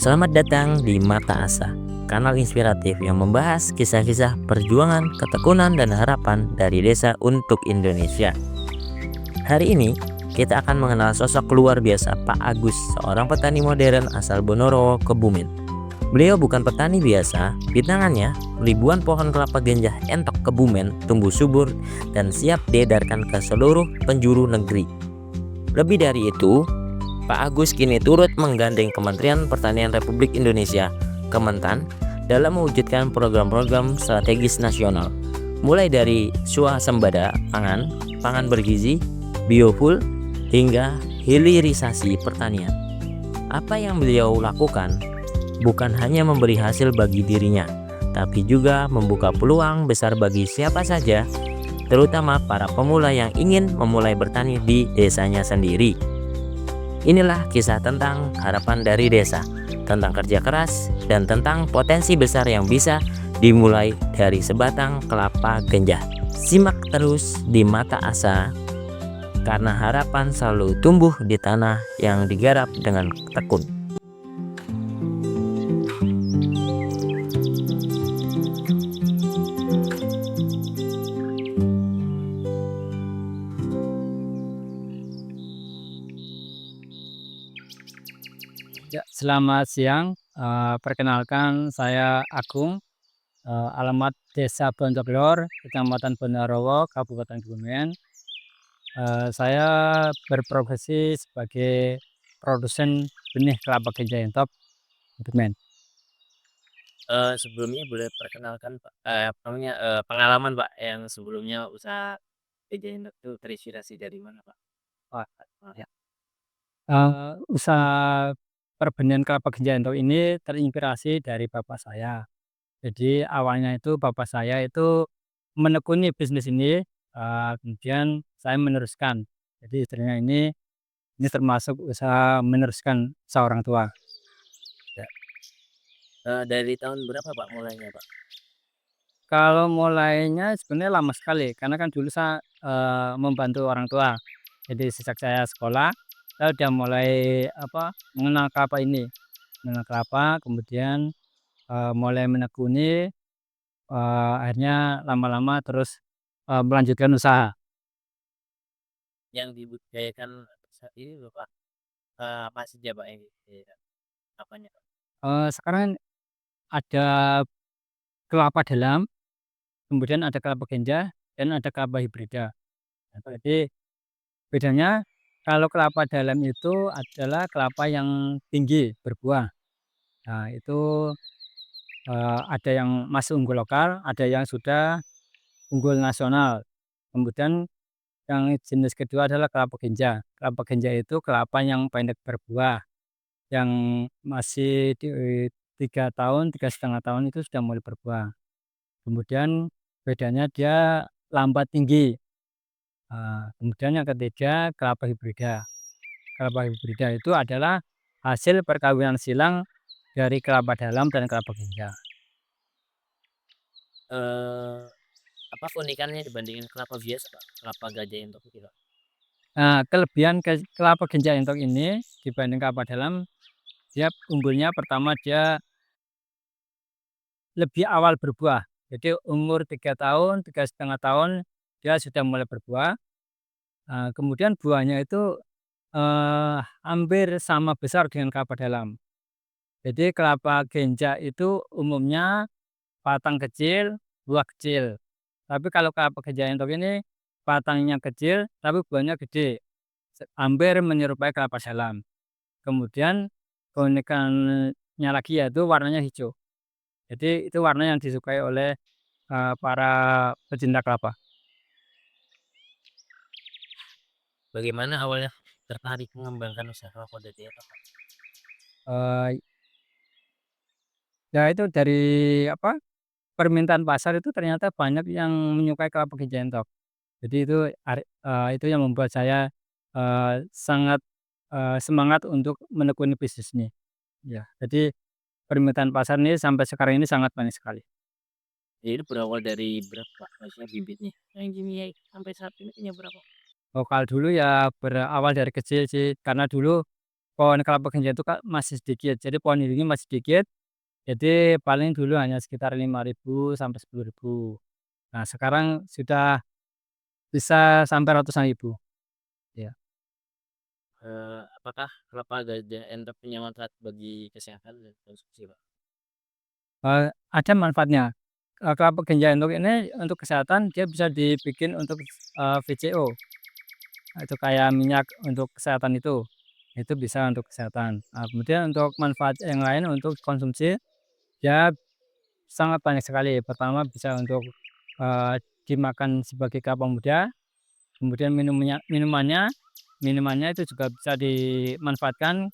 Selamat datang di Mata Asa, kanal inspiratif yang membahas kisah-kisah perjuangan, ketekunan, dan harapan dari desa untuk Indonesia. Hari ini, kita akan mengenal sosok luar biasa Pak Agus, seorang petani modern asal Bonorowo, Kebumen. Beliau bukan petani biasa, di tangannya ribuan pohon kelapa ganja entok Kebumen tumbuh subur dan siap diedarkan ke seluruh penjuru negeri. Lebih dari itu, Pak Agus kini turut menggandeng Kementerian Pertanian Republik Indonesia, Kementan, dalam mewujudkan program-program strategis nasional, mulai dari swasembada pangan, pangan bergizi, biofuel, hingga hilirisasi pertanian. Apa yang beliau lakukan bukan hanya memberi hasil bagi dirinya, tapi juga membuka peluang besar bagi siapa saja, terutama para pemula yang ingin memulai bertani di desanya sendiri. Inilah kisah tentang harapan dari desa, tentang kerja keras, dan tentang potensi besar yang bisa dimulai dari sebatang kelapa ganja. Simak terus di Mata Asa, karena harapan selalu tumbuh di tanah yang digarap dengan tekun. Ya, selamat siang. Perkenalkan saya Agung, alamat Desa Bondoglor, Kecamatan Bonorowo, Kabupaten Kebumen. Saya berprofesi sebagai produsen benih kelapa ganja entok Kebumen. Sebelumnya boleh perkenalkan Pak, apa namanya, pengalaman Pak yang sebelumnya usaha PJN itu terinspirasi dari mana Pak? Wah, ya. Usaha perbenihan kelapa ganja entok ini terinspirasi dari bapak saya. Jadi awalnya itu bapak saya itu menekuni bisnis ini, kemudian saya meneruskan. Jadi istilahnya ini termasuk usaha meneruskan seorang tua. Ya. Dari tahun berapa Pak mulainya Pak? Kalau mulainya sebenarnya lama sekali, karena kan dulu saya, membantu orang tua. Jadi sejak saya sekolah, saya udah mulai mengenal kelapa ini, mengenal kelapa, kemudian, mulai menekuni, akhirnya lama-lama terus, melanjutkan usaha. Yang dibudidayakan saat ini loh Pak, apa saja Pak yang apanya Pak? Sekarang ada kelapa dalam, kemudian ada kelapa ganja, dan ada kelapa hibrida. Nah, jadi bedanya kalau kelapa dalam itu adalah kelapa yang tinggi berbuah. Nah, itu, ada yang masih unggul lokal, ada yang sudah unggul nasional. Kemudian yang jenis kedua adalah kelapa ganja. Kelapa ganja itu kelapa yang pendek berbuah, yang masih di 3 tahun, 3,5 tahun itu sudah mulai berbuah. Kemudian bedanya dia lambat tinggi. Kemudian yang ketiga kelapa hibrida. Kelapa hibrida itu adalah hasil perkawinan silang dari kelapa dalam dan kelapa ganja. Eee, apa keunikannya dibandingin kelapa biasa Pak? Kelapa ganja entok itu Pak? Nah, kelebihan kelapa ganja entok ini dibanding kelapa dalam, dia unggulnya pertama dia lebih awal berbuah. Jadi umur 3 tahun, 3,5 tahun dia sudah mulai berbuah. Kemudian buahnya itu, hampir sama besar dengan kelapa dalam. Jadi kelapa ganja itu umumnya batang kecil, buah kecil. Tapi kalau kelapa ganja entok ini batangnya kecil tapi buahnya gede, hampir menyerupai kelapa dalam. Kemudian keunikannya lagi yaitu warnanya hijau. Jadi itu warna yang disukai oleh, para pecinta kelapa. Bagaimana awalnya tertarik mengembangkan usaha kelapa ganja entok Pak? Eee, ya itu dari apa, permintaan pasar itu ternyata banyak yang menyukai kelapa ganja entok. Jadi itu yang membuat saya, sangat, semangat untuk menekuni bisnis ini. Ya, jadi permintaan pasar ini sampai sekarang ini sangat banyak sekali. Jadi itu berawal dari berapa Pak? Maksudnya bibitnya yang gini sampai saat ini punya berapa? Oh, kalau dulu ya berawal dari kecil sih, karena dulu pohon kelapa ganja itu masih sedikit, jadi pohon hidungnya masih sedikit, jadi paling dulu hanya sekitar 5.000 sampai 10.000. Nah, sekarang sudah bisa sampai ratusan ribu, ya. Apakah kelapa gajah entok punya manfaat bagi kesehatan dan konsumsi, Pak? Ada manfaatnya. Kelapa ganja untuk ini untuk kesehatan dia bisa dibikin untuk, VCO, itu kayak minyak untuk kesehatan itu bisa untuk kesehatan. Kemudian untuk manfaat yang lain untuk konsumsi, ya sangat banyak sekali. Pertama bisa untuk, dimakan sebagai kelapa muda, kemudian minumannya itu juga bisa dimanfaatkan,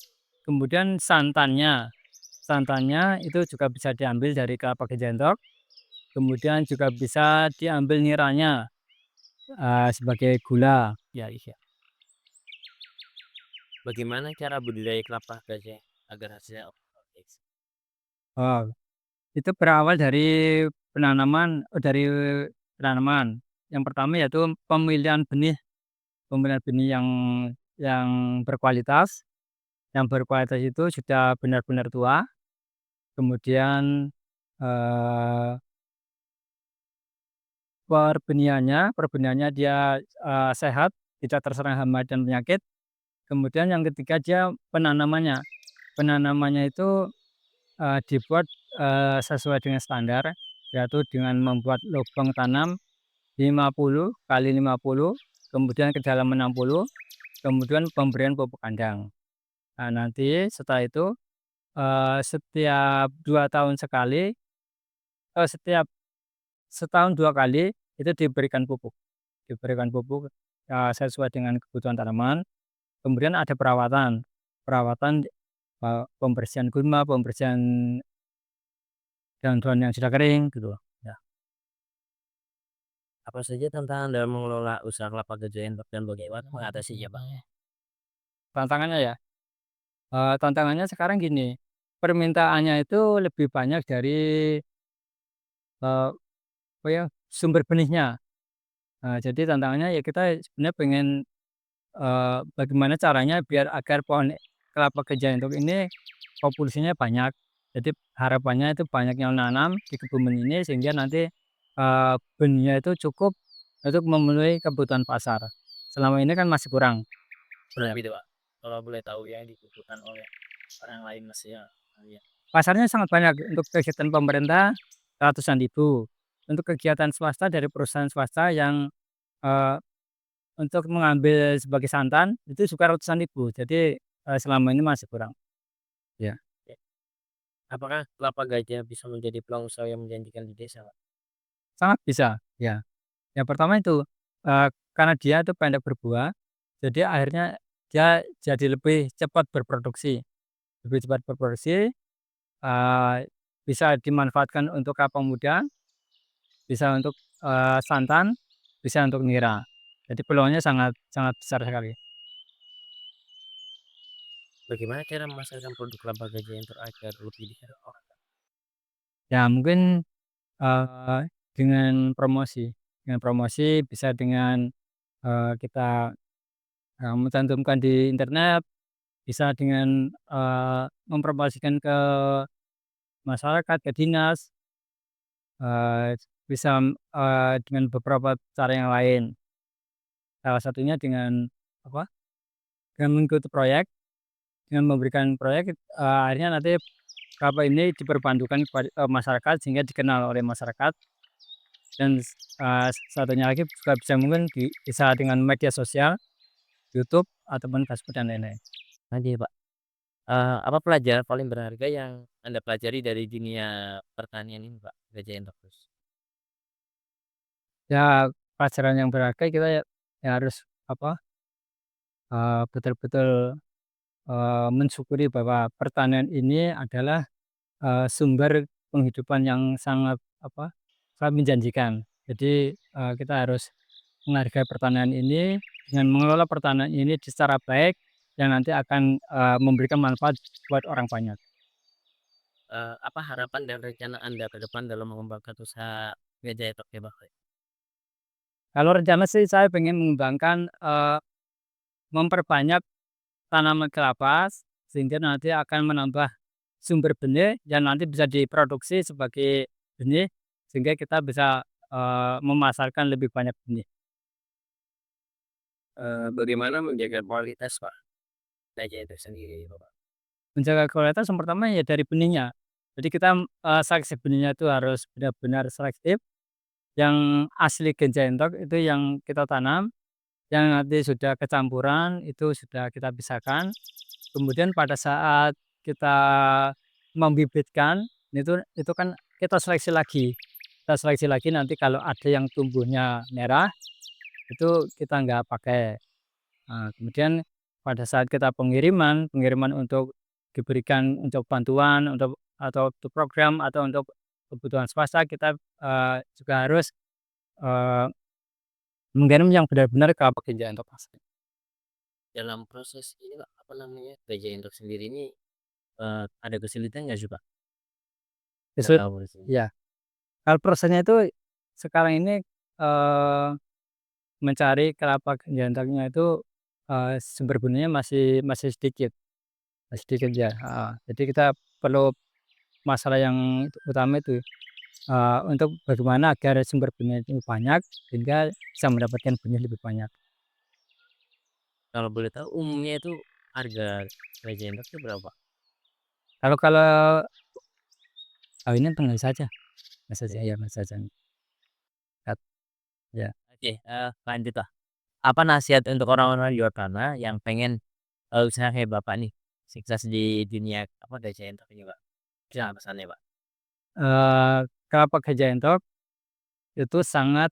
kemudian santannya itu juga bisa diambil dari kelapa gejendok, kemudian juga bisa diambil niranya, sebagai gula, ya iya. Bagaimana cara budidaya kelapa gajah agar hasilnya optimal? Oh, itu berawal dari penanaman. Yang pertama yaitu pemilihan benih yang berkualitas. Yang berkualitas itu sudah benar-benar tua, kemudian, eee, perbenihannya dia, sehat, tidak terserang hama dan penyakit. Kemudian yang ketiga dia penanamannya. Penanamannya itu, dibuat, sesuai dengan standar, yaitu dengan membuat lubang tanam 50 kali 50, kemudian kedalaman 60, kemudian pemberian pupuk kandang. Nah, nanti setelah itu, setiap 2 tahun sekali, setiap setahun 2 kali itu diberikan pupuk, sesuai dengan kebutuhan tanaman. Kemudian ada perawatan, perawatan, pembersihan gulma, pembersihan daun-daun yang sudah kering gitu loh, ya. Apa saja tantangan dalam mengelola usaha kelapa gajah entok dan bagaimana mengatasinya, Pak? Tantangannya ya, tantangannya sekarang gini, permintaannya itu lebih banyak dari, apa ya, sumber benihnya. Jadi tantangannya ya kita sebenarnya pengen, bagaimana caranya biar agar pohon kelapa gajah entok ini populasinya banyak. Jadi harapannya itu banyak yang nanam di kebun ini sehingga nanti, benihnya itu cukup untuk memenuhi kebutuhan pasar. Selama ini kan masih kurang. Berapa itu, Pak? Kalau boleh tahu yang dibutuhkan oleh orang lain, Mas, ya. Iya. Pasarnya sangat banyak untuk kegiatan pemerintah ratusan ribu, untuk kegiatan swasta dari perusahaan swasta yang, eee, untuk mengambil sebagai santan itu juga ratusan ribu. Jadi, selama ini masih kurang. Ya. Ya. Apakah kelapa gajah bisa menjadi peluang usaha yang menjanjikan di desa, Pak? Sangat bisa, ya. Yang pertama itu, karena dia itu pendek berbuah, jadi akhirnya dia jadi lebih cepat berproduksi, eee, bisa dimanfaatkan untuk kelapa muda, bisa untuk, santan, bisa untuk nira. Jadi peluangnya sangat sangat besar sekali. Bagaimana cara memasarkan produk kelapa gajah entok agar lebih dikenal orang? Ya mungkin, eee, dengan promosi bisa dengan, kita, mencantumkan di internet, bisa dengan, mempromosikan ke masyarakat, ke dinas, bisa, dengan beberapa cara yang lain. Salah satunya dengan apa, dengan mengikuti proyek, dengan memberikan proyek, akhirnya nanti kelapa ini diperbantukan kepada masyarakat sehingga dikenal oleh masyarakat dan, satunya lagi juga bisa mungkin bisa dengan media sosial, YouTube ataupun Facebook dan lain-lain. Tadi, Pak, apa pelajaran paling berharga yang Anda pelajari dari dunia pertanian ini, Pak, gajah entok terus? Ya pelajaran yang berharga kita ya harus apa, betul-betul, mensyukuri bahwa pertanian ini adalah, sumber penghidupan yang sangat apa, sangat menjanjikan. Jadi, kita harus menghargai pertanian ini, dengan mengelola pertanian ini secara baik, yang nanti akan, memberikan manfaat buat orang banyak. Apa harapan dan rencana Anda ke depan dalam mengembangkan usaha gajah entok ya, Pak? Kalau rencana sih saya pengen mengembangkan, memperbanyak tanaman kelapa, sehingga nanti akan menambah sumber benih yang nanti bisa diproduksi sebagai benih, sehingga kita bisa, memasarkan lebih banyak benih. Bagaimana menjaga kualitas, Pak, gajah itu sendiri, Bapak? Menjaga kualitas yang pertama ya dari benihnya. Jadi kita, seleksi benihnya itu harus benar-benar selektif, yang asli ganja entok itu yang kita tanam, yang nanti sudah kecampuran itu sudah kita pisahkan. Kemudian pada saat kita membibitkan, itu kan kita seleksi lagi nanti kalau ada yang tumbuhnya merah, itu kita nggak pakai. Kemudian pada saat kita pengiriman pengiriman untuk diberikan untuk bantuan, atau untuk program, atau untuk kebutuhan swasta, kita, juga harus, eee, mengirim yang benar-benar kelapa ganja entok asli. Dalam proses ini, Pak, apa namanya, gajah entok sendiri ini, ada kesulitan nggak sih, Pak? Nggak Justru tahu sih. iya, kalau prosesnya itu sekarang ini, eee, mencari kelapa ganja entoknya itu, sumber benihnya masih masih sedikit. Sedikit ya, heeh. Jadi kita perlu masalah yang utama itu, untuk bagaimana agar sumber benih itu banyak, sehingga bisa mendapatkan benih lebih banyak. Kalau boleh tahu umumnya itu harga gajah entok itu berapa, Pak? Kalau kalau ini tentu saja, Mas saja Oke. ya, Mas saja. Ya. Oke, lanjut lah. Apa nasihat untuk orang-orang di luar sana yang pengen, usaha kayak Bapak nih, sukses di dunia apa, gajah entok ini, Pak? Bisa pesannya, Pak? Kelapa gajah entok itu sangat,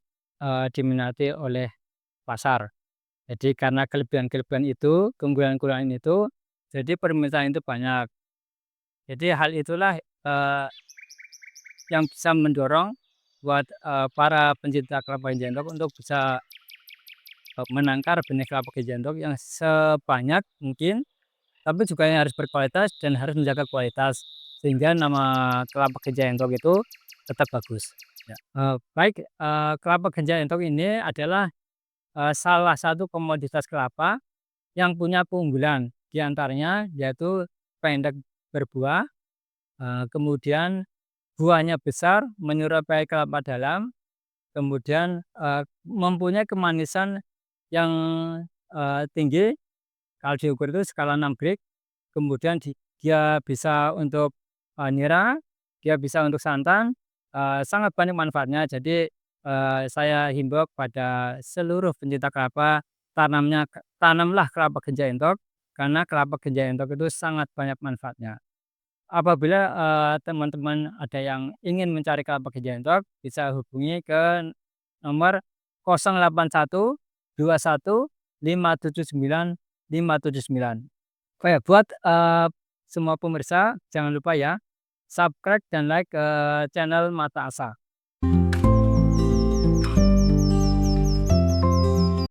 diminati oleh pasar. Jadi karena kelebihan-kelebihan itu, keunggulan-keunggulan itu, jadi permintaan itu banyak. Jadi hal itulah, yang bisa mendorong buat, para pencinta kelapa ganja entok untuk bisa, menangkar benih kelapa ganja entok yang sebanyak mungkin, tapi juga yang harus berkualitas dan harus menjaga kualitas, sehingga nama kelapa ganja entok itu tetap bagus. Ya, baik, kelapa ganja entok ini adalah, salah satu komoditas kelapa yang punya keunggulan, di antaranya yaitu pendek berbuah, kemudian buahnya besar, menyerupai kelapa dalam, kemudian, mempunyai kemanisan yang, tinggi, kalau diukur itu skala 6 grade, kemudian dia bisa untuk, nira, dia bisa untuk santan, sangat banyak manfaatnya. Jadi, saya himbau kepada seluruh pencinta kelapa, tanamlah kelapa ganja entok, karena kelapa ganja entok itu sangat banyak manfaatnya. Apabila, teman-teman ada yang ingin mencari kelapa ganja entok, bisa hubungi ke nomor 08121579 579. Oh ya, buat, semua pemirsa jangan lupa ya, subscribe dan like, channel Mata Asa.